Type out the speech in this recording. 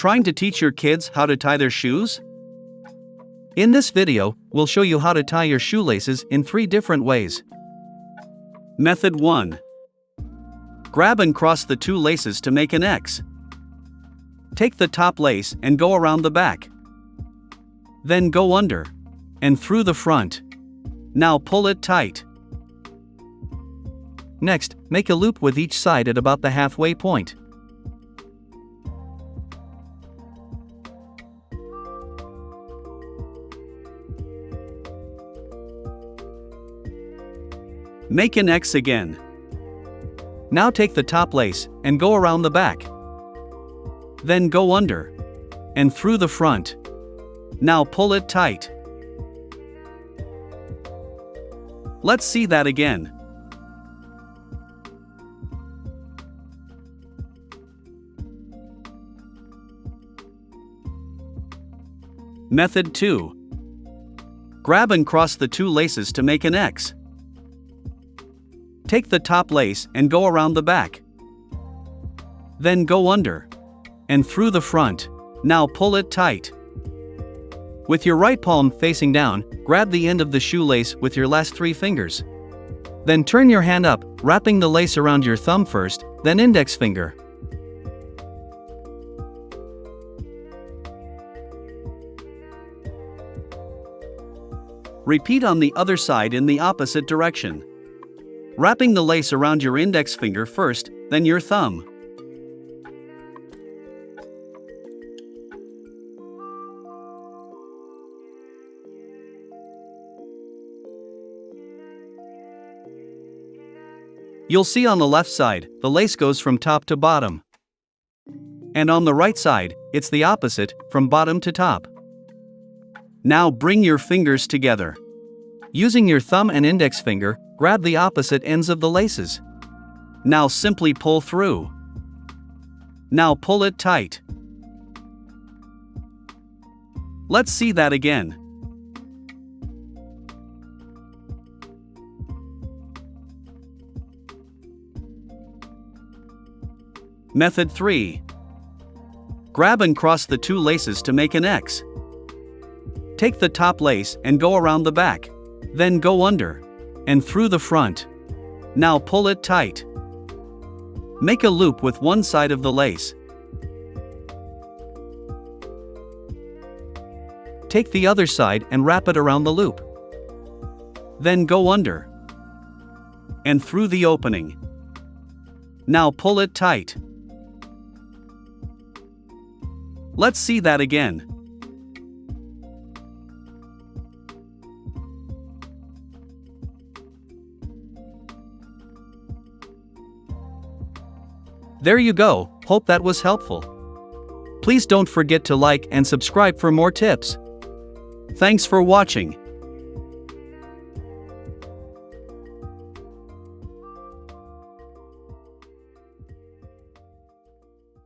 Trying to teach your kids how to tie their shoes? In this video, we'll show you how to tie your shoelaces in 3 different ways. Method 1. Grab and cross the 2 laces to make an X. Take the top lace and go around the back. Then go under and through the front. Now pull it tight. Next, make a loop with each side at about the halfway point. Make an X again. Now take the top lace and go around the back. Then go under and through the front. Now pull it tight. Let's see that again. Method 2. Grab and cross the 2 laces to make an X. Take the top lace and go around the back. Then go under and through the front. Now pull it tight. With your right palm facing down, grab the end of the shoelace with your last 3 fingers. Then turn your hand up, wrapping the lace around your thumb first, then index finger. Repeat on the other side in the opposite direction. Wrapping the lace around your index finger first, then your thumb. You'll see on the left side, the lace goes from top to bottom. And on the right side, it's the opposite, from bottom to top. Now bring your fingers together. Using your thumb and index finger, grab the opposite ends of the laces. Now simply pull through. Now pull it tight. Let's see that again. Method 3. Grab and cross the 2 laces to make an X. Take the top lace and go around the back. Then go under and through the front. Now pull it tight. Make a loop with one side of the lace. Take the other side and wrap it around the loop. Then go under and through the opening. Now pull it tight. Let's see that again. There you go, hope that was helpful. Please don't forget to like and subscribe for more tips. Thanks for watching.